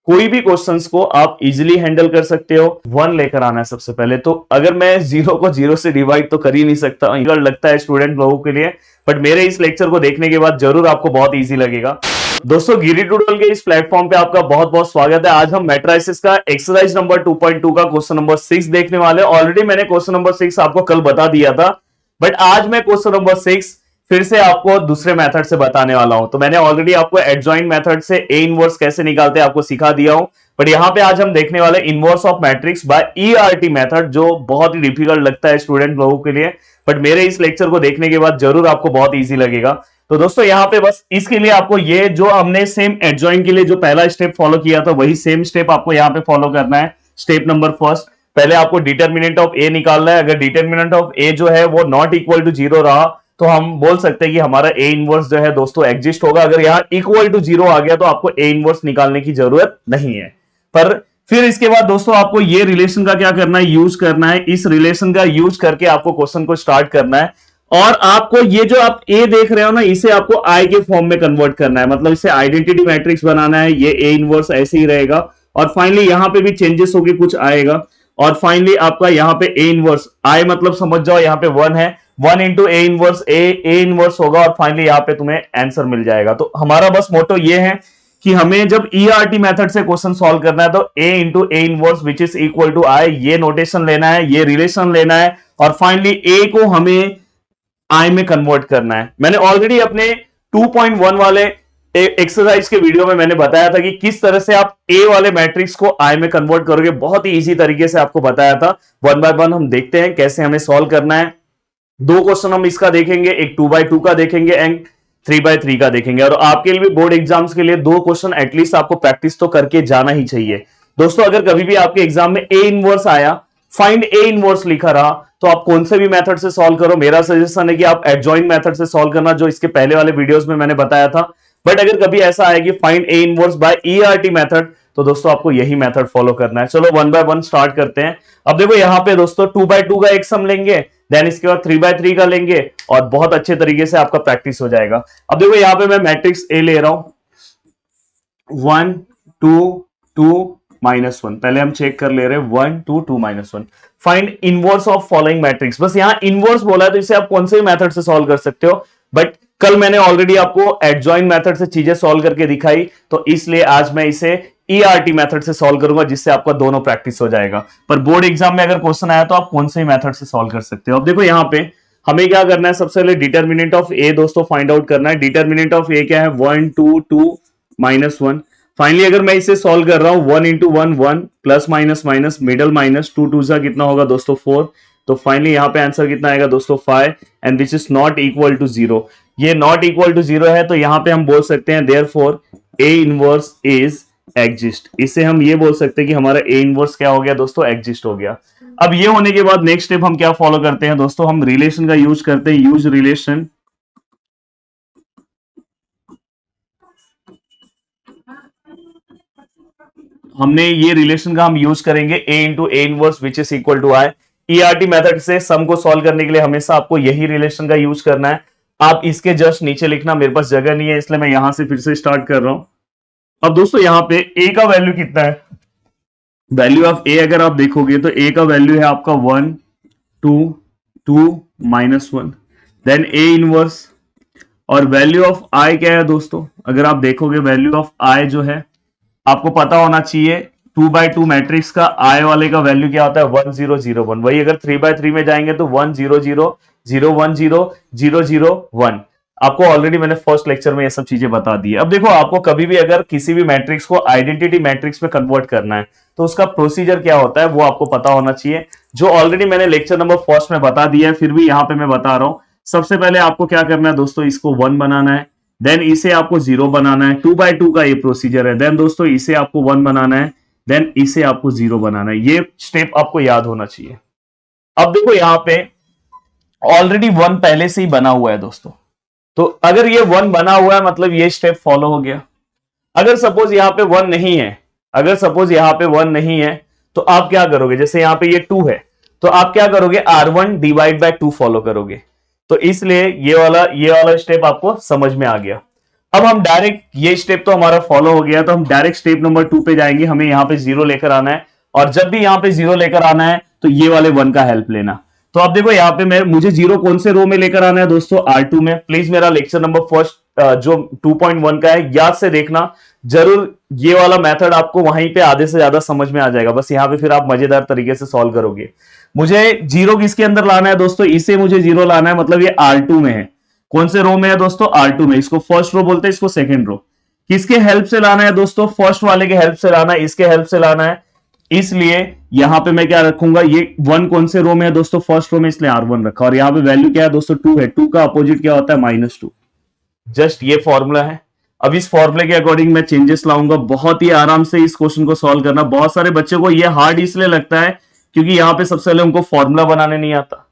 कोई भी क्वेश्चंस को आप इजीली हैंडल कर सकते हो। 1 लेकर आना है सबसे पहले। तो अगर मैं 0 को 0 से डिवाइड तो कर ही नहीं सकता, अगर लगता है स्टूडेंट लोगों के लिए, बट मेरे इस लेक्चर को देखने के बाद जरूर आपको बहुत इजी लगेगा। दोस्तों, गिरी ट्यूटोरियल के इस प्लेटफॉर्म पे आपका बहुत बहुत स्वागत है। आज हम मैट्रिसेस का एक्सरसाइज नंबर 2.2 का क्वेश्चन नंबर 6 देखने वाले हैं। ऑलरेडी मैंने क्वेश्चन नंबर 6 आपको कल बता दिया था, बट आज मैं क्वेश्चन नंबर 6 फिर से आपको दूसरे मेथड से बताने वाला हूं। तो मैंने ऑलरेडी आपको एडजॉइंट मेथड से ए इनवर्स कैसे निकालते हैं आपको सिखा दिया हूं, बट यहां पे आज हम देखने वाले inverse of matrix bye ERT method, जो बहुत ही डिफिकल्ट लगता है स्टूडेंट लोगों के लिए, बट मेरे इस लेक्चर को देखने के बाद जरूर आपको बहुत ईजी लगेगा। तो दोस्तों, यहाँ पे बस इसके लिए आपको ये जो हमने सेम एडजॉइंट के लिए जो पहला स्टेप फॉलो किया था, वही सेम स्टेप आपको यहाँ पे फॉलो करना है। स्टेप नंबर फर्स्ट, पहले आपको डिटर्मिनेंट ऑफ ए निकालना है। अगर डिटर्मिनेंट ऑफ ए जो है वो नॉट इक्वल टू 0 रहा तो हम बोल सकते हैं कि हमारा ए इनवर्स जो है दोस्तों एग्जिस्ट होगा। अगर यहाँ इक्वल टू 0 आ गया तो आपको ए इनवर्स निकालने की जरूरत नहीं है। पर फिर इसके बाद दोस्तों आपको ये रिलेशन का क्या करना है, यूज करना है। इस रिलेशन का यूज करके आपको क्वेश्चन को स्टार्ट करना है, और आपको ये जो आप ए देख रहे हो ना, इसे आपको आई के फॉर्म में कन्वर्ट करना है। मतलब इसे आइडेंटिटी मैट्रिक्स बनाना है। ये ए इनवर्स ऐसे ही रहेगा, और फाइनली यहां पे भी चेंजेस होके कुछ आएगा, और फाइनली आपका यहाँ पे ए इनवर्स आई, मतलब समझ जाओ यहाँ पे 1 है, 1 into A inverse A inverse होगा, और फाइनली यहाँ पे तुम्हें आंसर मिल जाएगा। तो हमारा बस मोटो ये है कि हमें जब ईआरटी मेथड से क्वेश्चन सॉल्व करना है तो A into A inverse which is equal to I, ये नोटेशन लेना है, ये रिलेशन लेना है, और फाइनली ए को हमें आई में कन्वर्ट करना है। मैंने ऑलरेडी अपने 2.1 वाले एक्सरसाइज के वीडियो में मैंने बताया था कि किस तरह से आप ए वाले मैट्रिक्स को आई में कन्वर्ट करोगे। बहुत ही इजी तरीके से आपको बताया था। 1 बाय 1 हम देखते हैं कैसे हमें सॉल्व करना है। 2 क्वेश्चन हम इसका देखेंगे, एक 2 बाय 2 का देखेंगे एंड 3 बाय 3 का देखेंगे। और आपके लिए भी बोर्ड एग्जाम्स के लिए 2 क्वेश्चन एटलीस्ट आपको प्रैक्टिस तो करके जाना ही चाहिए। दोस्तों, अगर कभी भी आपके एग्जाम में ए इनवर्स आया, फाइंड ए इनवर्स लिखा रहा, तो आप कौन से भी मेथड से सॉल्व करो। मेरा सजेशन है कि आप एडजॉइंट मेथड से सॉल्व करना, जो इसके पहले वाले वीडियोस में मैंने बताया था। बट अगर कभी ऐसा आए कि find A inverse by ERT method, तो दोस्तों आपको यही मेथड फॉलो करना है। चलो 1 बाय 1 स्टार्ट करते हैं। अब देखो यहाँ पे दोस्तों 2 बाय 2 का एक सम लेंगे, देन इसके बाद 3 बाय 3 का लेंगे, और बहुत अच्छे तरीके से आपका प्रैक्टिस हो जाएगा। अब देखो यहाँ पे मैं मैट्रिक्स ए ले रहा हूं, 1 2 2 -1। पहले हम चेक कर ले रहे हैं 1 2 2 -1। Find inverse of following matrix. बस यहां इनवर्स बोला है तो इसे आप कौन से मेथड से सॉल्व कर सकते हो, बट कल मैंने ऑलरेडी आपको एडजॉइंट मेथड से चीजें सॉल्व करके दिखाई, तो इसलिए आज मैं इसे ईआरटी मेथड से सॉल्व करूंगा, जिससे आपका दोनों प्रैक्टिस हो जाएगा। पर बोर्ड एग्जाम में अगर क्वेश्चन आया तो आप कौन से मेथड से सॉल्व कर सकते हो। अब देखो यहाँ पे हमें क्या करना है, सबसे पहले डिटर्मिनेंट ऑफ ए दोस्तों फाइंड आउट करना है। डिटर्मिनेंट ऑफ ए क्या है, 1 2 2 -1। फाइनली अगर मैं इसे सॉल्व कर रहा हूं, 1 into 1 1 plus minus minus middle minus 2 2 सा कितना होगा दोस्तों 4। तो फाइनली यहां पे आंसर कितना आएगा दोस्तों 5, and which is not equal to 0। ये नॉट इक्वल टू 0 है, तो यहां पे हम बोल सकते हैं therefore A inverse is exist. इसे हम ये बोल सकते हैं कि हमारा ए इनवर्स क्या हो गया दोस्तों, एग्जिस्ट हो गया। अब ये होने के बाद नेक्स्ट स्टेप हम क्या फॉलो करते हैं दोस्तों, हम रिलेशन का यूज करते हैं। यूज रिलेशन, हमने ये रिलेशन का हम यूज करेंगे A into A inverse which is equal to I. ERT method से सम को सॉल्व करने के लिए हमेशा आपको यही रिलेशन का यूज करना है। आप इसके जस्ट नीचे लिखना, मेरे पास जगह नहीं है इसलिए मैं यहां से फिर से स्टार्ट कर रहा हूं। अब दोस्तों यहाँ पे ए का वैल्यू कितना है, वैल्यू ऑफ ए अगर आप देखोगे तो ए का वैल्यू है आपका 1 2 2 -1, देन ए इनवर्स, और वैल्यू ऑफ आई क्या है दोस्तों, अगर आप देखोगे वैल्यू ऑफ आई जो है आपको पता होना चाहिए 2 बाय 2 मैट्रिक्स का आई वाले का वैल्यू क्या होता है, 1 0 0 1। वही अगर 3 बाय 3 में जाएंगे तो 1 0 0 0 1 0 0 0 1। आपको ऑलरेडी मैंने फर्स्ट लेक्चर में ये सब चीजें बता दी है। अब देखो आपको कभी भी अगर किसी भी मैट्रिक्स को आइडेंटिटी मैट्रिक्स में कन्वर्ट करना है तो उसका प्रोसीजर क्या होता है वो आपको पता होना चाहिए, जो ऑलरेडी मैंने लेक्चर नंबर फर्स्ट में बता दिया है, फिर भी यहां पे मैं बता रहा हूं। सबसे पहले आपको क्या करना है दोस्तों, इसको 1 बनाना है, देन इसे आपको 0 बनाना है। 2 बाय 2 का ये प्रोसीजर है। देन दोस्तों इसे आपको 1 बनाना है, देन इसे आपको 0 बनाना है। ये स्टेप आपको याद होना चाहिए। अब देखो यहाँ पे ऑलरेडी 1 पहले से ही बना हुआ है दोस्तों, तो अगर ये 1 बना हुआ है मतलब ये स्टेप फॉलो हो गया। अगर सपोज यहाँ पे 1 नहीं है, अगर सपोज यहाँ पे 1 नहीं है तो आप क्या करोगे, जैसे यहाँ पे ये 2 है तो आप क्या करोगे, R1 डिवाइड बाय 2 फॉलो करोगे। तो इसलिए ये वाला स्टेप आपको समझ में आ गया। अब हम डायरेक्ट, ये स्टेप तो हमारा फॉलो हो गया, तो हम डायरेक्ट स्टेप नंबर 2 पे जाएंगे। हमें यहाँ पे 0 लेकर आना है, और जब भी यहाँ पे 0 लेकर आना है तो ये वाले 1 का हेल्प लेना। तो आप देखो यहाँ पे मुझे 0 कौन से रो में लेकर आना है दोस्तों, R2 में। प्लीज मेरा लेक्चर नंबर फर्स्ट जो 2.1 का है याद से देखना जरूर। ये वाला मेथड आपको वहीं पे आधे से ज्यादा समझ में आ जाएगा, बस यहाँ पे फिर आप मजेदार तरीके से सॉल्व करोगे। मुझे 0 किसके अंदर लाना है दोस्तों, इसे मुझे 0 लाना है, मतलब ये R2 में है। कौन से रो में है दोस्तों, R2 में। इसको फर्स्ट रो बोलते हैं, इसको सेकंड रो। किसके हेल्प से लाना है दोस्तों, फर्स्ट वाले के हेल्प से लाना है, इसके हेल्प से लाना है। इसलिए यहां पे मैं क्या रखूंगा, ये 1 कौन से रो में है दोस्तों, फर्स्ट रो में, इसलिए R1 रखा। और यहां पे वैल्यू क्या है दोस्तों, 2 है। 2 का अपोजिट क्या होता है, -2। जस्ट ये फॉर्मूला है। अब इस फॉर्मूले के अकॉर्डिंग मैं चेंजेस लाऊंगा। बहुत ही आराम से इस क्वेश्चन को सॉल्व करना। बहुत सारे बच्चों को ये हार्ड इसलिए लगता है क्योंकि यहां पे सबसे पहले उनको फॉर्मूला बनाने नहीं आता।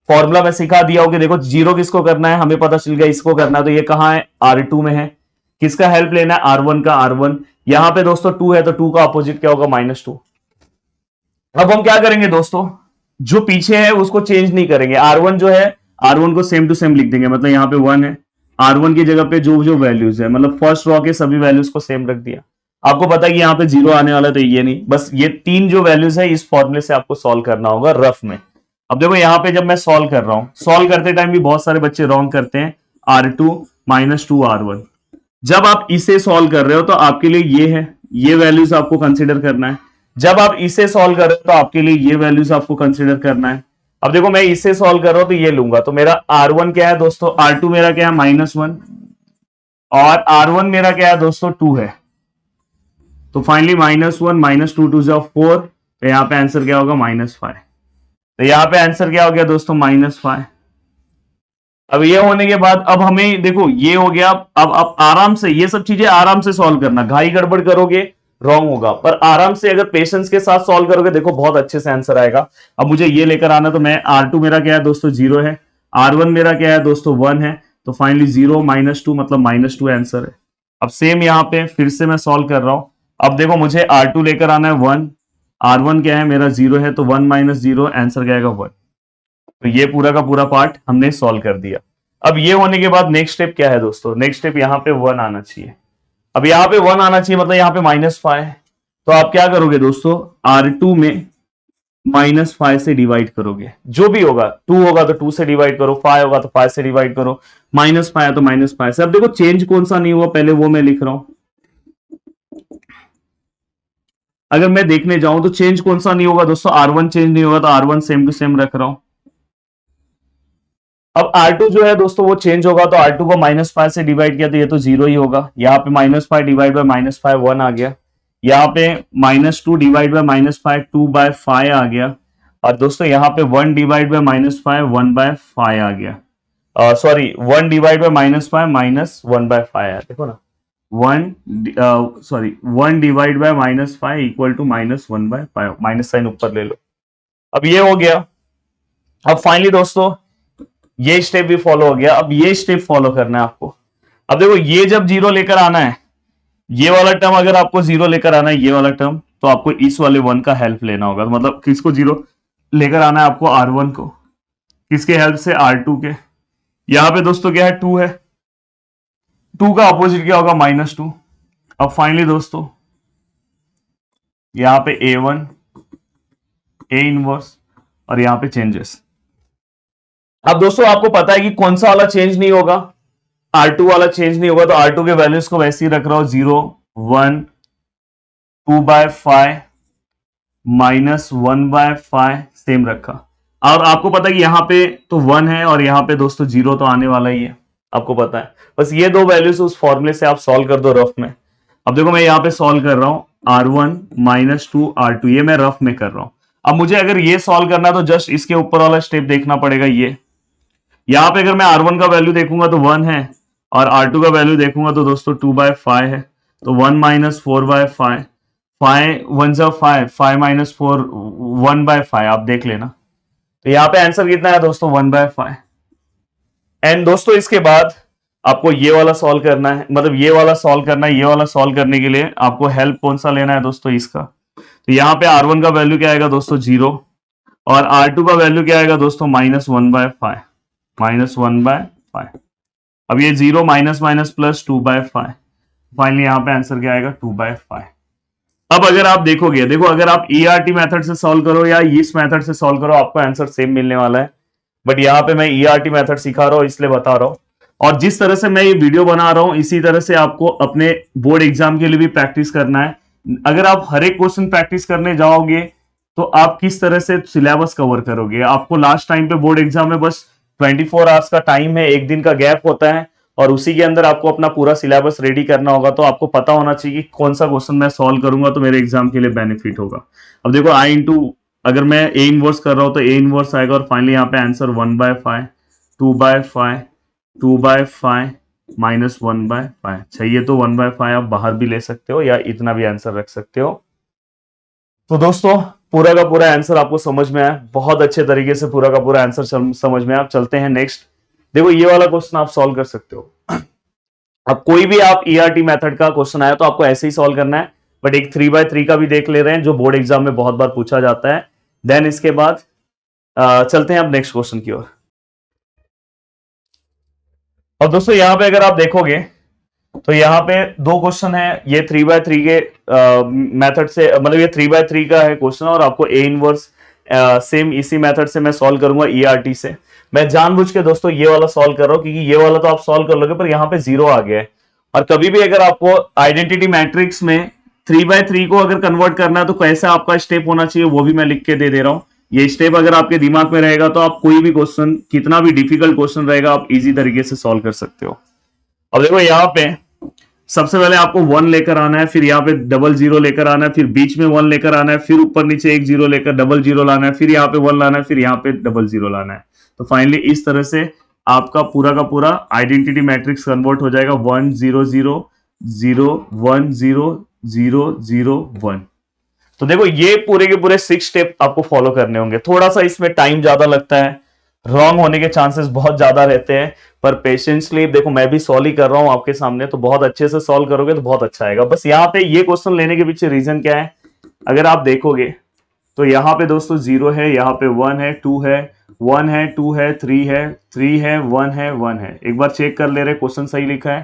फॉर्मूला मैं सिखा दिया हो कि देखो 0 किसको करना है, हमें पता चल गया इसको करना है, तो ये कहां है, R2 में है। किसका हेल्प लेना है, R1 का। R1 यहां पे दोस्तों 2 है, तो 2 का अपोजिट क्या होगा, -2। अब हम क्या करेंगे दोस्तों, जो पीछे है उसको चेंज नहीं करेंगे। R1 जो है, R1 को सेम टू सेम लिख देंगे, मतलब यहां पे 1 है, R1 की जगह पे जो जो वैल्यूज है, मतलब फर्स्ट रो के सभी वैल्यूज को सेम रख दिया। आपको पता है कि यहाँ पे 0 आने वाला है, तो ये नहीं, बस ये 3 जो वैल्यूज है इस फॉर्मूले से आपको सॉल्व करना होगा रफ में। अब देखो यहाँ पे जब मैं सॉल्व कर रहा हूं, सॉल्व करते टाइम भी बहुत सारे बच्चे रॉन्ग करते हैं। R2 -2 R1, जब आप इसे सॉल्व कर रहे हो तो आपके लिए ये है, ये वैल्यूज आपको कंसीडर करना है। जब आप इसे सॉल्व कर रहे हो तो आपके लिए ये वैल्यूज आपको कंसीडर करना है। अब देखो मैं इसे सॉल्व कर रहा हूं तो ये लूंगा, तो मेरा R1 क्या है दोस्तों, R2 मेरा क्या है, -1, और R1 मेरा क्या है दोस्तों, 2 है। तो फाइनली -1 -2 2 4, तो यहां पे आंसर क्या होगा, -5। तो यहां पे आंसर क्या हो गया दोस्तों, -5। अब ये होने के बाद अब हमें देखो ये हो गया। अब आराम से ये सब चीजें आराम से सॉल्व करना, घाई गड़बड़ करोगे रॉन्ग होगा, पर आराम से अगर पेशेंस के साथ सॉल्व करोगे देखो बहुत अच्छे से आंसर आएगा। अब मुझे ये लेकर आना, तो मैं R2 मेरा क्या है दोस्तों, 0 है। R1 मेरा क्या है दोस्तों, 1 है। तो फाइनली 0 -2 मतलब -2 आंसर है। अब सेम यहां पे फिर से मैं सॉल्व कर रहा हूं। अब देखो मुझे R2 लेकर आना है 1, R1 क्या है मेरा 0 है, तो 1 - 0 आंसर क्या आएगा, 1। तो ये पूरा का पूरा पार्ट हमने सॉल्व कर दिया। अब ये होने के बाद नेक्स्ट स्टेप क्या है दोस्तों, नेक्स्ट स्टेप यहाँ पे 1 आना चाहिए। अब यहाँ पे 1 आना चाहिए, मतलब यहाँ पे -5 है। तो आप क्या करोगे दोस्तों, R2 में -5 से डिवाइड करोगे। जो भी होगा, 2 होगा तो 2 से डिवाइड करो, 5 होगा तो 5 से डिवाइड करो, -5 है तो -5 से। अब देखो चेंज कौन सा नहीं हुआ, पहले वो मैं लिख रहा हूं। अगर मैं देखने जाऊं तो चेंज कौन सा नहीं होगा दोस्तों, R1 चेंज नहीं होगा, तो R1 सेम टू सेम रख रहा हूं। अब R2 जो है दोस्तों वो चेंज होगा, तो R2 को -5 से डिवाइड किया तो ये तो 0 ही होगा। यहाँ पे -5 डिवाइड बाय -5 1 आ गया। यहाँ पे -2 डिवाइड बाय -5 2/5 आ गया। और दोस्तों यहाँ पे 1 डिवाइड बाय -5 1/5 आ गया। सॉरी 1 डिवाइड बाय -5 -1/5 आया, देखो ना। 1 divide by -5 equal to -1/5, minus sign ऊपर ले लो। अब ये हो गया। अब फाइनली दोस्तों ये स्टेप भी फॉलो हो गया। अब ये स्टेप फॉलो करना है आपको। अब देखो ये जब 0 लेकर आना है, ये वाला टर्म अगर आपको 0 लेकर आना है, ये वाला टर्म, तो आपको इस वाले 1 का हेल्प लेना होगा। मतलब किसको 0 लेकर आना है आपको, R1 को। किसके हेल्प से, R2 के। यहां पे दोस्तों क्या है, 2 है। 2 का अपोजिट क्या होगा, -2। अब फाइनली दोस्तों यहां पे A1 A इनवर्स और यहां पे चेंजेस। अब दोस्तों आपको पता है कि कौन सा वाला चेंज नहीं होगा, R2 वाला चेंज नहीं होगा। तो R2 के वैल्यूज को वैसे ही रख रहा हूं, 0 1 2/5 -1/5 सेम रखा। और आपको पता है कि यहां पे तो 1 है और यहां पे दोस्तों 0 तो आने वाला ही है, आपको पता है। बस ये दो वैल्यूज उस फॉर्मूले से आप सॉल्व कर दो रफ में। अब देखो मैं यहां पे सॉल्व कर रहा हूं, R1 -2 R2, ये मैं रफ में कर रहा हूं। अब मुझे अगर ये सॉल्व करना तो जस्ट इसके ऊपर वाला स्टेप देखना पड़ेगा। ये यहां पे अगर मैं R1 का वैल्यू देखूंगा तो 1 है, और R2 का वैल्यू देखूंगा तो दोस्तों 2/5 है। तो 1 - 4/5, 5 1 5, 5 - 4 1/5, आप देख लेना। तो यहां पे आंसर कितना है दोस्तों, 1/5। एंड दोस्तों इसके बाद आपको ये वाला सॉल्व करना है, मतलब ये वाला सॉल्व करना है। ये वाला सॉल्व करने के लिए आपको हेल्प कौन सा लेना है दोस्तों, इसका। तो यहाँ पे R1 का वैल्यू क्या आएगा दोस्तों, 0, और R2 का वैल्यू क्या आएगा दोस्तों, -1/5, -1/5। अब ये 0 माइनस माइनस प्लस 2/5, फाइनली यहाँ पे आंसर क्या आएगा 2/5। अब अगर आप देखोगे, देखो अगर आप ईआरटी मेथड से सॉल्व करो या इस मेथड से सॉल्व करो, आपको आंसर सेम मिलने वाला है। बट यहाँ पे मैं ईआरटी मेथड सिखा रहा हूँ इसलिए बता रहा हूँ। और जिस तरह से मैं ये वीडियो बना रहा हूँ इसी तरह से आपको अपने बोर्ड एग्जाम के लिए भी प्रैक्टिस करना है। अगर आप हर एक क्वेश्चन प्रैक्टिस करने जाओगे तो आप किस तरह से सिलेबस कवर करोगे। आपको लास्ट टाइम पे बोर्ड एग्जाम में बस 24 आवर्स का टाइम है, एक दिन का गैप होता है और उसी के अंदर आपको अपना पूरा सिलेबस रेडी करना होगा। तो आपको पता होना चाहिए कि कौन सा क्वेश्चन मैं सॉल्व करूंगा तो मेरे एग्जाम के लिए बेनिफिट होगा। अब देखो आई इंटू, अगर मैं ए इनवर्स कर रहा हूं तो ए इनवर्स आएगा और फाइनली यहाँ पे आंसर 1/5, 2/5, 2/5 माइनस 1/5 चाहिए तो 1/5 आप बाहर भी ले सकते हो या इतना भी आंसर रख सकते हो। तो दोस्तों पूरा का पूरा आंसर आपको समझ में आया, बहुत अच्छे तरीके से पूरा का पूरा आंसर समझ में आया। आप चलते हैं नेक्स्ट। देखो ये वाला क्वेश्चन आप सॉल्व कर सकते हो। अब कोई भी आप ईआरटी मेथड का क्वेश्चन आया तो आपको ऐसे ही सॉल्व करना है, बट एक 3/3 का भी देख ले रहे हैं जो बोर्ड एग्जाम में बहुत बार पूछा जाता है। देन इसके बाद चलते हैं अब नेक्स्ट क्वेश्चन की ओर। और दोस्तों यहां पे अगर आप देखोगे तो यहाँ पे दो क्वेश्चन है, ये 3/3 के मेथड से, मतलब ये 3/3 का है क्वेश्चन और आपको ए इनवर्स सेम इसी मेथड से मैं सॉल्व करूंगा ईआरटी से। मैं जानबूझ के दोस्तों ये वाला सॉल्व कर रहा हूं क्योंकि ये वाला तो आप सॉल्व कर लोगे पर यहाँ पे 0 आ गया है। और कभी भी अगर आपको आइडेंटिटी मैट्रिक्स में 3/3 को अगर कन्वर्ट करना है तो कैसा आपका स्टेप होना चाहिए वो भी मैं लिख के दे रहा हूं। ये स्टेप अगर आपके दिमाग में रहेगा तो आप कोई भी क्वेश्चन, कितना भी डिफिकल्ट क्वेश्चन रहेगा, आप इजी तरीके से सॉल्व कर सकते हो। अब देखो यहाँ पे सबसे पहले आपको 1 लेकर आना है, फिर यहाँ पे डबल 0 लेकर आना है, फिर बीच में 1 लेकर आना है, फिर ऊपर नीचे एक 0 लेकर डबल 0 लाना है, फिर यहाँ पे 1 लाना है, फिर यहाँ पे डबल 0 लाना है। तो फाइनली इस तरह से आपका पूरा का पूरा आइडेंटिटी मैट्रिक्स कन्वर्ट हो जाएगा 1 0 0 0 1 0 0 0 1। तो देखो ये पूरे के पूरे 6 स्टेप आपको फॉलो करने होंगे। थोड़ा सा इसमें टाइम ज्यादा लगता है, रॉन्ग होने के चांसेस बहुत ज्यादा रहते हैं, पर पेशेंसली देखो मैं भी सॉल्व ही कर रहा हूं आपके सामने, तो बहुत अच्छे से सॉल्व करोगे तो बहुत अच्छा आएगा। बस यहाँ पे ये क्वेश्चन लेने के पीछे रीजन क्या है, अगर आप देखोगे तो यहाँ पे दोस्तों 0 है, यहाँ पे 1 है, 2 है, 1 है, 2 है, 3 है, 3 है, 1 है, 1 है। एक बार चेक कर ले रहे क्वेश्चन सही लिखा है।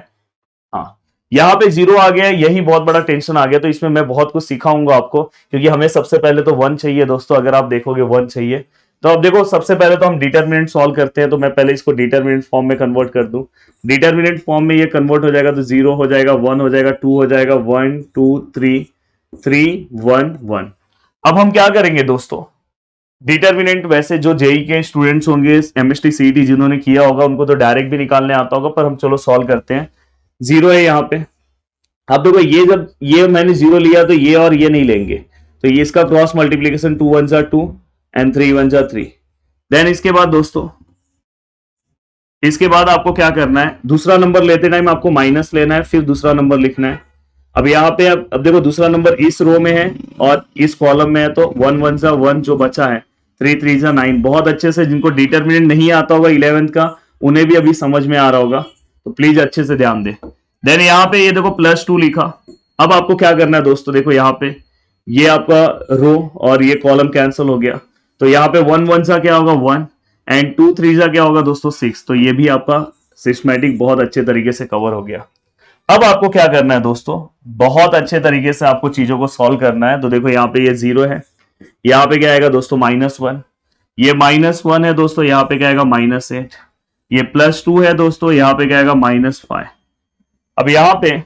हाँ, यहाँ पे 0 आ गया, यही बहुत बड़ा टेंशन आ गया। तो इसमें मैं बहुत कुछ सिखाऊंगा आपको क्योंकि हमें सबसे पहले तो 1 चाहिए दोस्तों। अगर आप देखोगे 1 चाहिए तो अब देखो सबसे पहले तो हम डिटर्मिनेंट सॉल्व करते हैं। तो मैं पहले इसको डिटर्मिनेंट फॉर्म में कन्वर्ट कर दूं। डिटर्मिनेंट फॉर्म में ये कन्वर्ट हो जाएगा तो 0 हो जाएगा, 1 हो जाएगा, 2 हो जाएगा, 1 2 3 3 1 1। अब हम क्या करेंगे दोस्तों, डिटर्मिनेंट वैसे जो जेई के स्टूडेंट्स होंगे, एमएसटी सीईटी जिन्होंने किया होगा उनको तो डायरेक्ट भी निकालने आता होगा, पर हम चलो सॉल्व करते हैं। 0 है यहाँ पे। अब देखो ये जब ये मैंने 0 लिया तो ये और ये नहीं लेंगे, तो ये इसका क्रॉस मल्टीप्लीकेशन 2 1 जा 2 एंड 3 1 जा 3। देन इसके बाद दोस्तों, इसके बाद आपको क्या करना है, दूसरा नंबर लेते टाइम आपको माइनस लेना है, फिर दूसरा नंबर लिखना है। अब यहाँ पे अब देखो दूसरा नंबर इस रो में है और इस कॉलम में है, तो 1 1 जा 1 जो बचा है, 3 3 जा 9। बहुत अच्छे से जिनको डिटर्मिनेंट नहीं आता होगा 11th का उन्हें भी अभी समझ में आ रहा होगा, तो प्लीज अच्छे से ध्यान दे। देन यहाँ पे ये देखो +2 लिखा। अब आपको क्या करना है दोस्तों, देखो यहाँ पे ये आपका रो और ये कॉलम कैंसिल हो गया, तो यहाँ पे 1 1 सा क्या होगा 1 एंड 2 3 सा क्या होगा दोस्तों 6। तो ये भी आपका सिस्टमैटिक बहुत अच्छे तरीके से कवर हो गया। अब आपको क्या करना है दोस्तों, बहुत अच्छे तरीके से आपको चीजों को सॉल्व करना है। तो देखो यहाँ पे ये 0 है, यहाँ पे क्या आएगा दोस्तों -1, ये -1 है दोस्तों, यहाँ पे क्या आएगा -8, ये +2 है दोस्तों, यहाँ पे क्या आएगा -5। अब यहाँ पे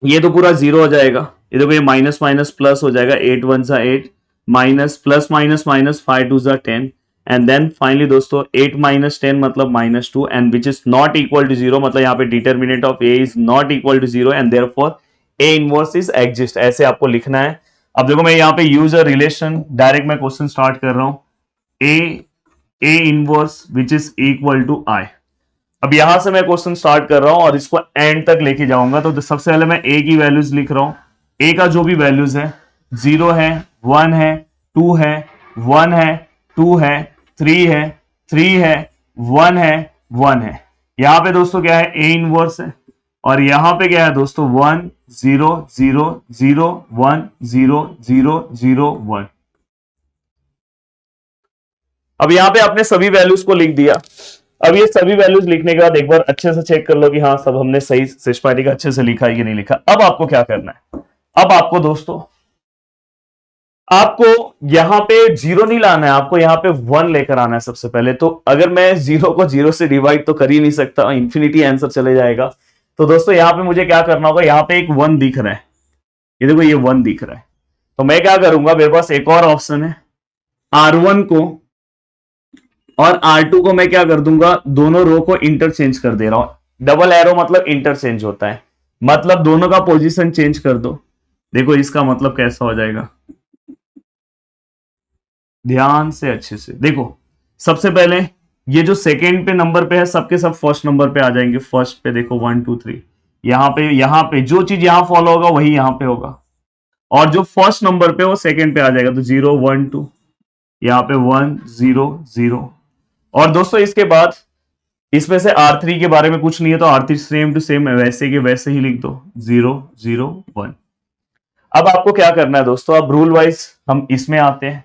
ये तो पूरा 0 हो जाएगा, ये देखो ये माइनस माइनस प्लस हो जाएगा, 8 1 जा 8 माइनस प्लस माइनस माइनस 5 2 जा 10 एंड देन फाइनली दोस्तों 8 माइनस 10 मतलब -2 and which is not equal to 0, मतलब यहाँ पे determinant of A is not equal to 0 and therefore A inverse is exist, ऐसे आपको लिखना है। अब देखो मैं यहाँ पे यूज अ रिलेशन, डायरेक्ट मैं क्वेश्चन स्टार्ट कर रहा हूँ, A inverse which is equal to I. अब यहां से मैं क्वेश्चन स्टार्ट कर रहा हूं और इसको एंड तक लेके जाऊंगा। तो सबसे पहले मैं ए की वैल्यूज लिख रहा हूं, ए का जो भी वैल्यूज है, 0 है, 1 है, 2 है, 1 है, 2 है, 3 है, 3 है, 1 है, 1 है। यहां पे दोस्तों क्या है, ए इनवर्स है और यहां पे क्या है दोस्तों 1 0 0 0 1 0 0 0 1। अब यहां पे आपने सभी वैल्यूज को लिख दिया। अब ये सभी वैल्यूज लिखने के बाद एक बार अच्छे से चेक कर लो कि हाँ सब हमने सही सिस्टमैटिक अच्छे से लिखा है कि नहीं लिखा। अब आपको क्या करना है, अब आपको दोस्तों आपको यहां पे जीरो नहीं लाना है, आपको यहां पे वन लेकर आना है सबसे पहले। तो अगर मैं जीरो को जीरो से डिवाइड तो कर ही नहीं सकता, इंफिनिटी आंसर चले जाएगा। तो दोस्तों यहां पे मुझे क्या करना होगा, यहां पे एक वन दिख रहा है, ये देखो ये वन दिख रहा है। तो मैं क्या करूंगा, मेरे पास एक और ऑप्शन है, R1 को और R2 को मैं क्या कर दूंगा, दोनों रो को इंटरचेंज कर दे रहा हूं। डबल एरो मतलब इंटरचेंज होता है, मतलब दोनों का पोजीशन चेंज कर दो। देखो इसका मतलब कैसा हो जाएगा, ध्यान से अच्छे से देखो। सबसे पहले ये जो सेकेंड पे नंबर पे है सबके सब फर्स्ट नंबर पे आ जाएंगे। फर्स्ट पे देखो 1 2 3, यहां पे जो चीज यहां फॉलो होगा वही यहां पे होगा, और जो फर्स्ट नंबर पे वो सेकेंड पे आ जाएगा। तो 0 1 2, यहाँ पे 1 0 0। और दोस्तों इसके बाद इसमें से R3 के बारे में कुछ नहीं है, तो R3 सेम टू सेम वैसे के वैसे ही लिख दो, 0 0 1। अब आपको क्या करना है दोस्तों, अब रूल वाइज हम इसमें आते हैं।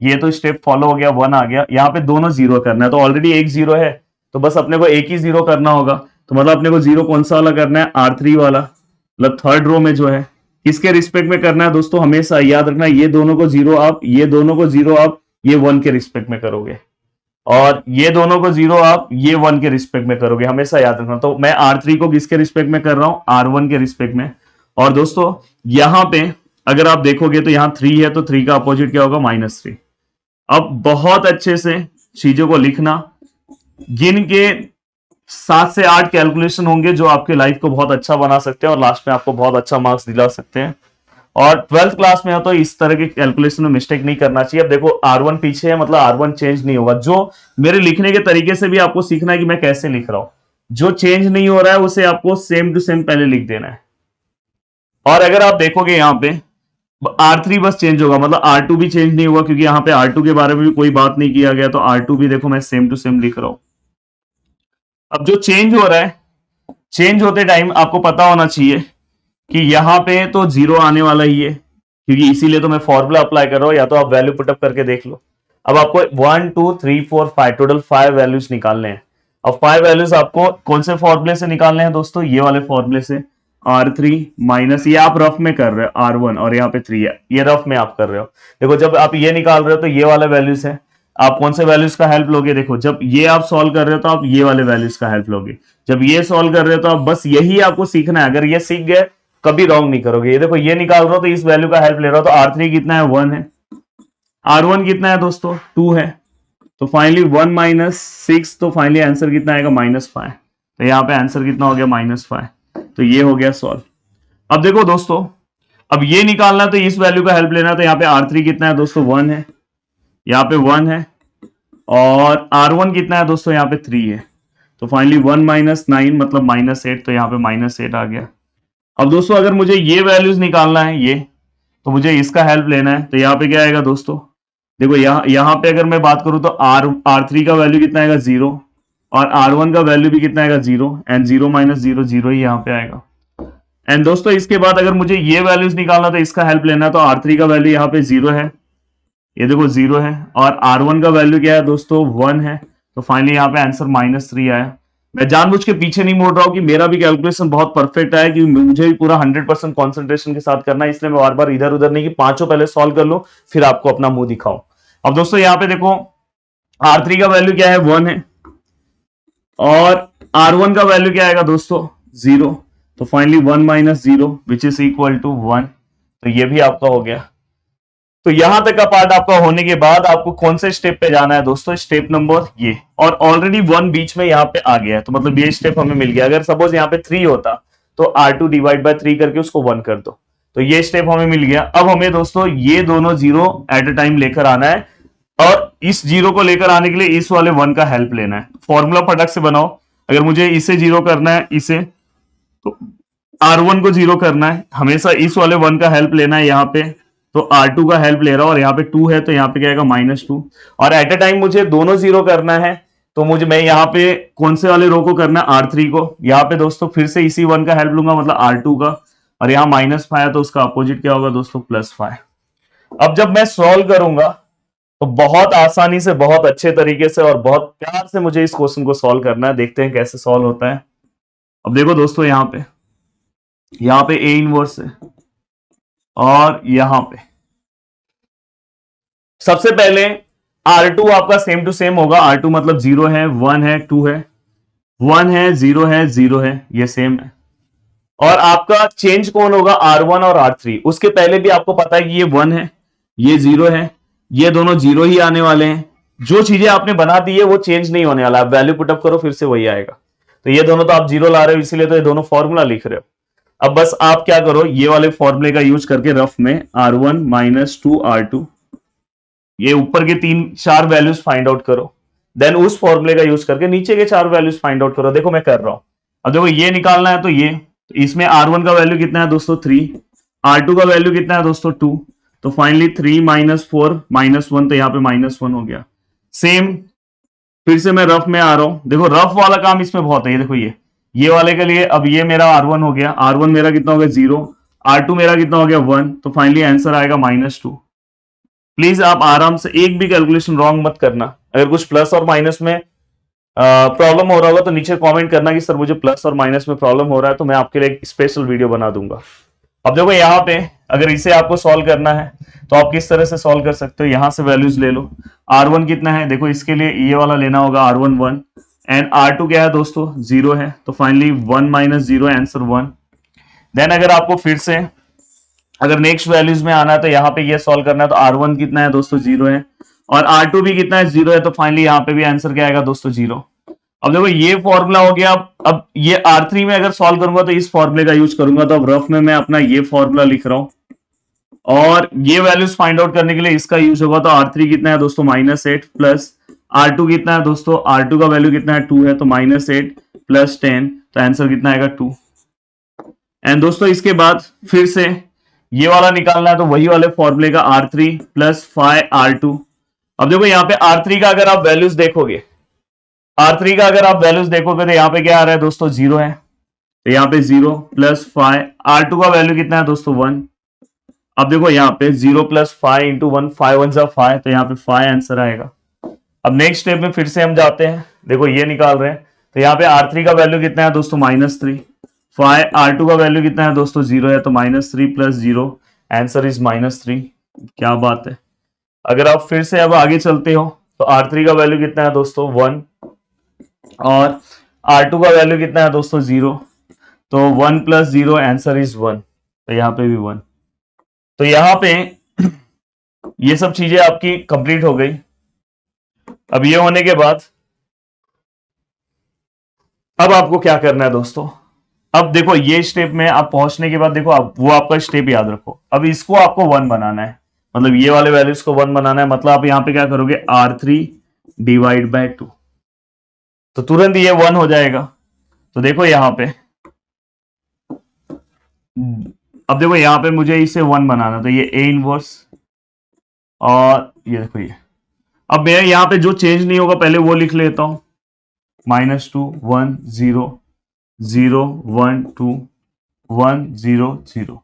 ये तो स्टेप फॉलो हो गया, वन आ गया, यहाँ पे दोनों जीरो करना है। तो ऑलरेडी एक जीरो है, तो बस अपने को एक ही जीरो करना होगा। तो मतलब अपने को जीरो कौन सा वाला करना है, R3 वाला, मतलब थर्ड रो में जो है। किसके रिस्पेक्ट में करना है दोस्तों, हमेशा याद रखना, ये दोनों को जीरो आप, ये दोनों को जीरो आप, ये वन के रिस्पेक्ट में करोगे, और ये दोनों को जीरो आप, ये वन के रिस्पेक्ट में करोगे, हमेशा याद रखना। तो मैं R3 को किसके रिस्पेक्ट में कर रहा हूं, R1 के रिस्पेक्ट में। और दोस्तों यहां पे अगर आप देखोगे तो यहां 3 है, तो 3 का अपोजिट क्या होगा, -3। अब बहुत अच्छे से चीजों को लिखना, गिन के 7 से 8 कैलकुलेशन होंगे जो आपके लाइफ को बहुत अच्छा बना सकते हैं और लास्ट में आपको बहुत अच्छा मार्क्स दिला सकते हैं। और 12th क्लास में हो तो इस तरह के कैलकुलेशन में मिस्टेक नहीं करना चाहिए। अब देखो R1 पीछे है, मतलब R1 चेंज नहीं होगा। जो मेरे लिखने के तरीके से भी आपको सीखना है कि मैं कैसे लिख रहा हूं, जो चेंज नहीं हो रहा है उसे आपको सेम टू सेम पहले लिख देना है। और अगर आप देखोगे यहाँ पे R3 बस चेंज होगा, मतलब R2 भी चेंज नहीं हुआ, क्योंकि यहाँ पे R2 के बारे में भी कोई बात नहीं किया गया। तो R2 भी देखो मैं सेम टू सेम लिख रहा हूं। अब जो चेंज हो रहा है, चेंज होते टाइम आपको पता होना चाहिए कि यहां पे तो जीरो आने वाला ही है, क्योंकि इसीलिए तो मैं फॉर्मूला अप्लाई कर रहा हूं, या तो आप वैल्यू पुटअप करके देख लो। अब आपको 1 2 3 4 5 टोटल 5 वैल्यूज निकालने हैं। अब 5 वैल्यूज आपको कौन से फॉर्मूले से निकालने हैं दोस्तों, ये वाले फॉर्मूले से। R3 माइनस, ये आप रफ में कर रहे हो, R1 और यहाँ पे 3 है, ये रफ में आप कर रहे हो। देखो जब आप ये निकाल रहे हो तो ये वाले वैल्यूज है, आप कौन से वैल्यूज का हेल्प लोगे, देखो जब ये आप सॉल्व कर रहे हो तो आप ये वाले वैल्यूज का हेल्प लोगे, जब ये सॉल्व कर रहे हो तो आप, बस यही आपको सीखना है। अगर ये सीख गए कभी रॉन्ग नहीं करोगे। ये देखो ये निकाल रहा हो तो इस वैल्यू का हेल्प ले रहा हो, तो R3 कितना है, 1 है, R1 कितना है दोस्तों, 2 है। तो फाइनली 1 माइनस 6, तो फाइनली आंसर कितना आएगा, -5। तो यहाँ पे आंसर कितना हो गया, -5। तो ये हो गया सॉल्व। अब देखो दोस्तों, अब ये निकालना तो इस वैल्यू का हेल्प लेना। तो यहाँ पे R3 कितना है दोस्तों, 1 है, यहाँ पे 1 है, और R1 कितना है दोस्तों, यहाँ पे 3 है। तो फाइनली 1 माइनस 9 मतलब -8, तो यहाँ पे -8 आ गया। अब दोस्तों अगर मुझे ये वैल्यूज निकालना है, ये, तो मुझे इसका हेल्प लेना है। तो यहाँ पे क्या आएगा दोस्तों, देखो यहाँ पे अगर मैं बात करूं तो R3 का वैल्यू कितना आएगा, 0, और R1 का वैल्यू भी कितना आएगा, 0, एंड 0 माइनस 0 0 ही यहाँ पे आएगा। एंड दोस्तों इसके बाद अगर मुझे ये वैल्यूज निकालना तो इसका हेल्प लेना, तो R3 का वैल्यू यहाँ पे 0 है, ये देखो 0 है, और R1 का वैल्यू क्या है दोस्तों, 1 है। तो फाइनली यहाँ पे आंसर -3 आया। मैं जानबूझ के पीछे नहीं मोड़ रहा हूँ कि मेरा भी कैलकुलेशन बहुत परफेक्ट आया, कि मुझे भी पूरा 100% कॉन्सेंट्रेशन के साथ करना है, इसलिए मैं बार बार इधर उधर नहीं, कि पांचों पहले सॉल्व कर लो फिर आपको अपना मुंह दिखाओ। अब दोस्तों यहाँ पे देखो R3 का वैल्यू क्या है, 1 है, और R1 का वैल्यू क्या आएगा दोस्तों, 0। तो finally 1 minus 0 which is equal to 1। तो ये भी आपका हो गया। तो यहां तक का पार्ट आपका होने के बाद आपको कौन से स्टेप पे जाना है दोस्तों, स्टेप नंबर ये, और ऑलरेडी 1 बीच में यहाँ पे आ गया है, तो मतलब ये स्टेप हमें मिल गया। अगर सपोज यहाँ पे 3 होता तो R2 डिवाइड बाय 3 करके उसको 1 कर दो, तो ये स्टेप हमें मिल गया। अब हमें दोस्तों ये दोनों जीरो एट अ टाइम लेकर आना है, और इस जीरो को लेकर आने के लिए इस वाले 1 का हेल्प लेना है। फॉर्मूला फटक से बनाओ, अगर मुझे इसे जीरो करना है, इसे, तो R1 को जीरो करना है, हमेशा इस वाले 1 का हेल्प लेना है यहाँ पे। तो R2 का हेल्प ले रहा हूं, और यहाँ पे 2 है, तो यहाँ पे क्या आएगा, -2। और एट अ टाइम मुझे दोनों जीरो करना है, तो मैं यहाँ पे कौन से वाले रो को करना है, R3 को। यहाँ पे दोस्तों फिर से इसी 1 का हेल्प लूंगा, मतलब R2 का, और यहाँ -5 है, तो उसका अपोजिट क्या होगा दोस्तों, +5। अब जब मैं सॉल्व करूंगा तो बहुत आसानी से, बहुत अच्छे तरीके से और बहुत प्यार से मुझे इस क्वेश्चन को सॉल्व करना है। देखते हैं कैसे सॉल्व होता है। अब देखो दोस्तों, यहां पे ए इनवर्स है और यहां पे सबसे पहले R2 आपका सेम टू सेम होगा। R2 मतलब 0 है, 1 है, 2 है, 1 है, 0 है, 0 है, ये सेम है। और आपका चेंज कौन होगा? R1 और R3। उसके पहले भी आपको पता है कि ये 1 है, ये 0 है, ये दोनों 0 ही आने वाले हैं। जो चीजें आपने बना दी है वो चेंज नहीं होने वाला। आप वैल्यू पुटअप करो फिर से वही आएगा। तो ये दोनों तो आप 0 ला रहे हो, इसीलिए तो ये दोनों फॉर्मूला लिख रहे हो। अब बस आप क्या करो, ये वाले फॉर्मूले का यूज करके रफ में R1 माइनस 2R2, ये ऊपर के 3-4 वैल्यूज फाइंड आउट करो। देन उस फॉर्मूले का यूज करके नीचे के 4 वैल्यूज फाइंड आउट करो। देखो मैं कर रहा हूं। अब देखो ये निकालना है, तो ये तो इसमें R1 का वैल्यू कितना है दोस्तों? 3। R2 का वैल्यू कितना है दोस्तों? 2। तो फाइनली 3 माइनस 4 माइनस 1, तो यहाँ पे -1 हो गया। सेम फिर से मैं रफ में आ रहा हूं। देखो रफ वाला काम इसमें बहुत है। ये देखो ये वाले के लिए अब ये मेरा R1 हो गया। R1 मेरा कितना हो गया? 0। R2 मेरा कितना हो गया? 1। तो फाइनली आंसर आएगा -2। प्लीज आप आराम से, एक भी कैलकुलेशन रॉन्ग मत करना। अगर कुछ प्लस और माइनस में प्रॉब्लम हो रहा होगा तो नीचे कमेंट करना कि सर मुझे प्लस और माइनस में प्रॉब्लम हो रहा है, तो मैं आपके लिए एक स्पेशल वीडियो बना दूंगा। अब देखो यहाँ पे अगर इसे आपको सॉल्व करना है तो आप किस तरह से सॉल्व कर सकते हो? यहां से वैल्यूज ले लो। R1 कितना है? देखो इसके लिए ये वाला लेना होगा, R1 1 एंड R2 क्या है दोस्तों? 0 है। तो फाइनली 1 माइनस 0, आंसर 1। देन अगर आपको फिर से अगर नेक्स्ट वैल्यूज में आना है तो यहाँ पे ये सॉल्व करना है। तो R1 कितना है दोस्तों? 0 है और R2 भी कितना है? 0 है। तो फाइनली यहाँ पे भी आंसर क्या आएगा दोस्तों? 0। अब देखो ये फॉर्मूला हो गया। अब ये R3 में अगर सॉल्व करूंगा तो इस फॉर्मूले का यूज करूंगा। तो अब रफ में मैं अपना ये फॉर्मूला लिख रहा हूं और ये वैल्यूज फाइंड आउट करने के लिए इसका यूज होगा। तो R3 कितना है दोस्तों? -8 प्लस R2 कितना है दोस्तों? R2 का वैल्यू कितना है? 2 है। तो -8 प्लस 10, तो आंसर कितना आएगा? 2। एंड दोस्तों इसके बाद फिर से ये वाला निकालना है, तो वही वाले फॉर्मूले का R3 प्लस 5R2। अब देखो यहाँ पे R3 का अगर आप वैल्यूज देखोगे, R3 का अगर आप वैल्यूज देखोगे तो यहाँ पे क्या आ रहा है दोस्तों? 0 है। तो यहाँ पे 0 प्लस 5। R2 का वैल्यू कितना है दोस्तों? 1। अब देखो यहाँ पे 0 प्लस 5 इंटू 1, 5 1 जा 5, तो यहाँ पे 5 आंसर आएगा। अब नेक्स्ट स्टेप में फिर से हम जाते हैं। देखो ये निकाल रहे हैं, तो यहाँ पे R3 का वैल्यू कितना है दोस्तों? -3। 5 R2 का वैल्यू कितना है दोस्तों? 0 है। तो -3 प्लस 0, आंसर इज -3। क्या बात है। अगर आप फिर से अब आगे चलते हो तो R3 का वैल्यू कितना है दोस्तों? 1 और R2 का वैल्यू कितना है दोस्तों? 0। तो 1 प्लस 0, आंसर इज 1। तो यहाँ पे भी 1। तो यहाँ पे ये सब चीजें आपकी कंप्लीट हो गई। अब ये होने के बाद अब आपको क्या करना है दोस्तों? अब देखो ये स्टेप में आप पहुंचने के बाद देखो आप वो आपका स्टेप याद रखो। अब इसको आपको 1 बनाना है, मतलब ये वाले वैल्यूज को 1 बनाना है। मतलब आप यहां पे क्या करोगे? R3 डिवाइड बाय 2, तो तुरंत ये 1 हो जाएगा। तो देखो यहां पे, अब देखो यहां पे मुझे इसे 1 बनाना, तो ये A इनवर्स और ये देखो ये। अब मैं यहां पे जो चेंज नहीं होगा पहले वो लिख लेता हूं। -2 1 0 0 1 2 1 0 0।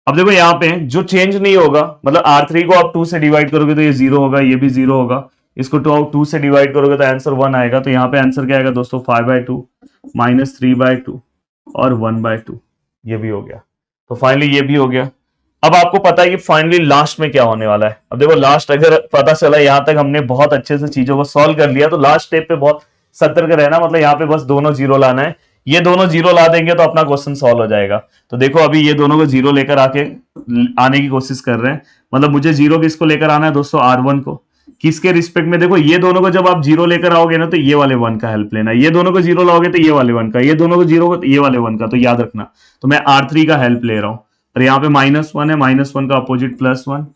अब देखो यहाँ पे जो चेंज नहीं होगा, मतलब R3 को आप 2 से डिवाइड करोगे तो ये 0 होगा, ये भी 0 होगा। इसको 2 से डिवाइड करोगे तो आंसर 1 आएगा। तो यहाँ पे आंसर क्या आएगा दोस्तों? 5/2 -3/2 और 1/2। ये भी हो गया। तो फाइनली ये भी हो गया। अब आपको पता है कि फाइनली लास्ट में क्या होने वाला है। अब देखो लास्ट अगर पता चला यहां तक हमने बहुत अच्छे से चीजों को सॉल्व कर लिया, तो लास्ट स्टेप पे बहुत सतर्क रहना। मतलब यहाँ पे बस दोनों 0 लाना है। ये दोनों 0 ला देंगे तो अपना क्वेश्चन सॉल्व हो जाएगा। तो देखो अभी ये दोनों को 0 लेकर आने की कोशिश कर रहे हैं। मतलब मुझे 0 किसको लेकर आना है दोस्तों? R1 को। किसके रिस्पेक्ट में? देखो ये दोनों को जब आप 0 लेकर आओगे ना तो ये वाले 1 का हेल्प लेना। ये दोनों को 0 लाओगे तो ये वाले 1 का, ये दोनों को 0 तो ये वाले 1 का। तो याद रखना। तो मैं R3 का हेल्प ले रहा हूं और यहाँ पे -1 है, -1 का अपोजिट +1।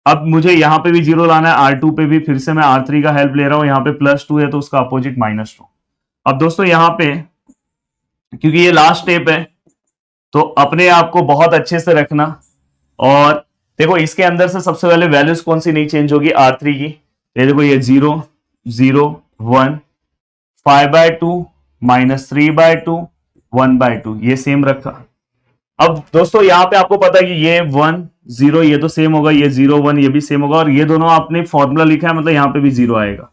अब मुझे यहाँ पे भी 0 लाना है, R2 पे भी फिर से मैं R3 का हेल्प ले रहा हूं। यहाँ पे +2 है तो उसका अपोजिट -2। अब दोस्तों यहाँ पे क्योंकि ये लास्ट स्टेप है तो अपने आप को बहुत अच्छे से रखना। और देखो इसके अंदर से सबसे पहले वैल्यूज कौन सी नहीं चेंज होगी? R3 की। ये देखो ये 0 0 1 5/2 -3/2 1/2 ये सेम रखा। अब दोस्तों यहाँ पे आपको पता है कि ये 1 0 ये तो सेम होगा, ये 0 1 ये भी सेम होगा, और ये दोनों आपने फॉर्मूला लिखा है मतलब यहाँ पे भी 0 आएगा।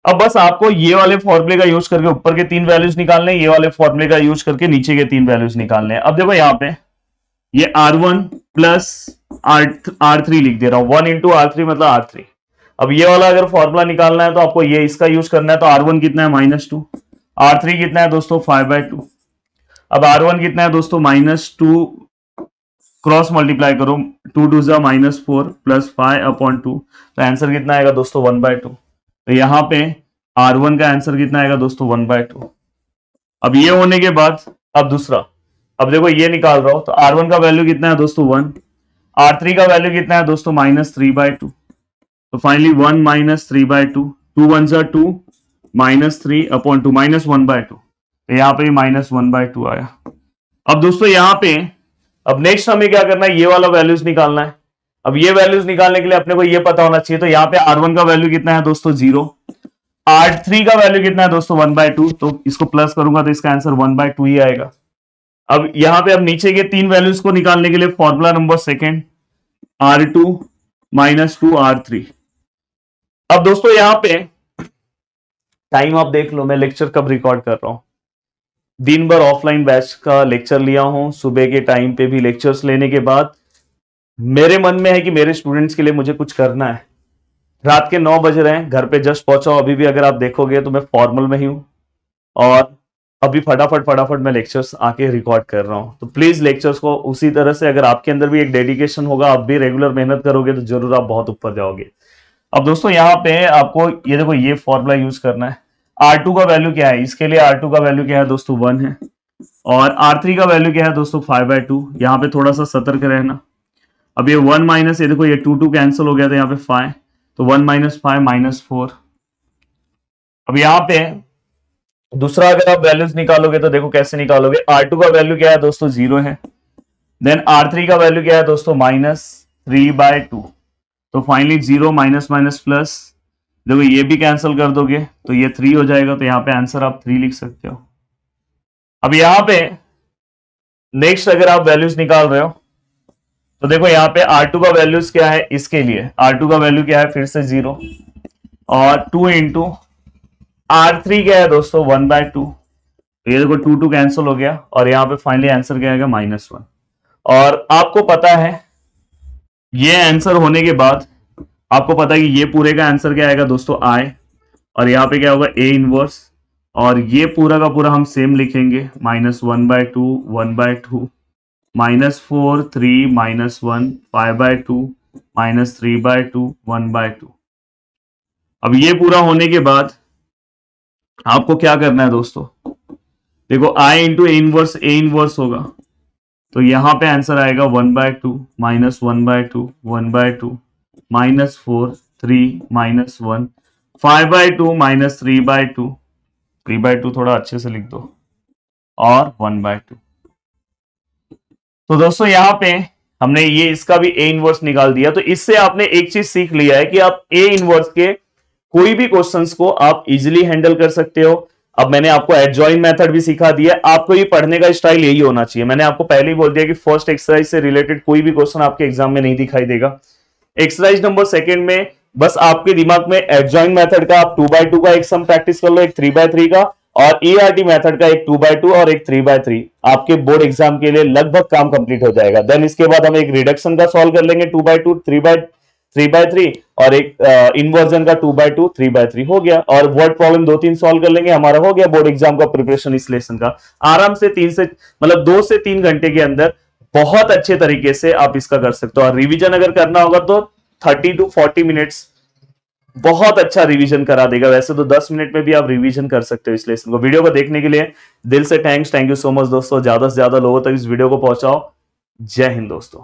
अब बस आपको ये वाले फॉर्मूले का यूज करके ऊपर के 3 वैल्यूज निकालने, ये वाले फॉर्मूले का यूज करके नीचे के 3 वैल्यूज निकालने हैं। अब देखो यहाँ पे ये R1 प्लस R3 लिख दे रहा हूं, 1 इंटू R3 मतलब R3। अब ये वाला अगर फॉर्मूला निकालना है तो आपको ये इसका यूज करना है। तो R1 कितना है -2, R3 कितना है दोस्तों 5/2। अब R1 कितना है दोस्तों -2, क्रॉस मल्टीप्लाई करो, 2 2 जा -4 प्लस 5/2, तो आंसर कितना आएगा दोस्तों 1/2। तो यहाँ पे R1 का आंसर कितना आएगा दोस्तों 1/2। अब ये होने के बाद अब दूसरा, अब देखो ये निकाल रहा हूं तो R1 का वैल्यू कितना है दोस्तों 1, R3 का वैल्यू कितना है दोस्तों -3/2। तो फाइनली 1 -3/2, 2 1 जा 2 -3/2 -1/2, तो यहाँ पे -1/2 आया। अब दोस्तों यहाँ पे अब नेक्स्ट हमें क्या करना है, ये वाला वैल्यूज निकालना है। अब ये वैल्यूज निकालने के लिए अपने को ये पता होना चाहिए। तो यहाँ पे R1 का वैल्यू कितना है दोस्तों 0, R3 का वैल्यू कितना है दोस्तों 1/2, तो इसको प्लस करूंगा तो इसका आंसर 1/2 ही आएगा। अब यहाँ पे अब नीचे के 3 वैल्यूज को निकालने के लिए formula number second, R2 -2 R3। अब दोस्तों यहाँ पे टाइम आप देख लो, मैं लेक्चर कब रिकॉर्ड कर रहा हूं, दिन भर ऑफलाइन बैच का लेक्चर लिया हूं। सुबह के टाइम पे भी लेक्चर्स लेने के बाद मेरे मन में है कि मेरे स्टूडेंट्स के लिए मुझे कुछ करना है। रात के 9 बज रहे हैं, घर पे जस्ट पहुंचा हूं। अभी भी अगर आप देखोगे तो मैं फॉर्मल में ही हूं और अभी फटाफट मैं लेक्चर्स आके रिकॉर्ड कर रहा हूं। तो प्लीज लेक्चर्स को उसी तरह से, अगर आपके अंदर भी एक डेडिकेशन होगा, आप भी रेगुलर मेहनत करोगे तो जरूर आप बहुत ऊपर जाओगे। अब दोस्तों यहाँ पे आपको ये देखो ये फॉर्मूला यूज करना है। R2 का वैल्यू क्या है, इसके लिए R2 का वैल्यू क्या है दोस्तों 1 है, और R3 का वैल्यू क्या है दोस्तों 5/2। यहाँ पे थोड़ा सा सतर्क रहना। अब ये 1 माइनस, ये देखो ये 2 2 कैंसिल हो गया था, यहाँ पे 5, तो 1 - 5 -4। अब यहाँ पे दूसरा अगर आप वैल्यूज निकालोगे तो देखो कैसे निकालोगे। R2 का वैल्यू क्या है दोस्तों 0 है, देन R3 का वैल्यू क्या है दोस्तों -3/2। तो फाइनली 0 माइनस प्लस, देखो ये भी कैंसिल कर दोगे तो ये 3 हो जाएगा। तो यहाँ पे आंसर आप 3 लिख सकते हो। अब यहाँ पे नेक्स्ट अगर आप वैल्यूज निकाल रहे हो तो देखो यहाँ पे R2 का वैल्यूज क्या है, इसके लिए R2 का वैल्यू क्या है फिर से 0, और 2 इंटू R3 क्या है दोस्तों 1/2। तो ये देखो 2 2 कैंसिल हो गया, और यहाँ पे फाइनली आंसर क्या आएगा -1। और आपको पता है ये आंसर होने के बाद आपको पता है कि ये पूरे का आंसर क्या आएगा दोस्तों I, और यहाँ पे क्या होगा A इनवर्स, और ये पूरा का पूरा हम सेम लिखेंगे -1/2 1/2 -4 3 -1 5/2 -3/2 1/2। अब ये पूरा होने के बाद आपको क्या करना है दोस्तों, देखो I इंटू ए इनवर्स होगा, तो यहां पे आंसर आएगा 1/2 -1/2 1/2 -4 3 -1 5/2 -3/2 3/2 थोड़ा अच्छे से लिख दो, और 1/2। तो दोस्तों यहाँ पे हमने ये इसका भी ए इनवर्स निकाल दिया। तो इससे आपने एक चीज सीख लिया है कि आप ए इनवर्स के कोई भी क्वेश्चंस को आप इजीली हैंडल कर सकते हो। अब मैंने आपको एडजॉइन मेथड भी सिखा दिया। आपको ये पढ़ने का स्टाइल यही होना चाहिए। मैंने आपको पहले ही बोल दिया कि फर्स्ट एक्सरसाइज से रिलेटेड कोई भी क्वेश्चन आपके एग्जाम में नहीं दिखाई देगा। एक्सरसाइज नंबर सेकंड में बस आपके दिमाग में एडजॉइन मेथड का आप 2/2 का एक सम प्रैक्टिस कर लो, एक 3/3 का, और ERT मेथड का एक 2/2 और एक 3/3। आपके बोर्ड एग्जाम के लिए लगभग काम कंप्लीट हो जाएगा। देन इसके बाद हम एक रिडक्शन का सॉल्व कर लेंगे 2/2 3/3, और एक इन्वर्जन का 2/2 3/3 हो गया, और वर्ड प्रॉब्लम 2-3 सॉल्व कर लेंगे, हमारा हो गया बोर्ड एग्जाम का प्रिपरेशन इस लेसन का। आराम से 2 से 3 घंटे के अंदर बहुत अच्छे तरीके से आप इसका कर सकते हो। और रिवीजन अगर करना होगा तो 30 to 40 मिनट्स बहुत अच्छा रिवीजन करा देगा। वैसे तो 10 मिनट में भी आप रिवीजन कर सकते हो इस लेसन को। वीडियो को देखने के लिए दिल से थैंक यू सो मच दोस्तों। ज्यादा से ज्यादा लोगों तक इस वीडियो को पहुंचाओ। जय हिंद दोस्तों।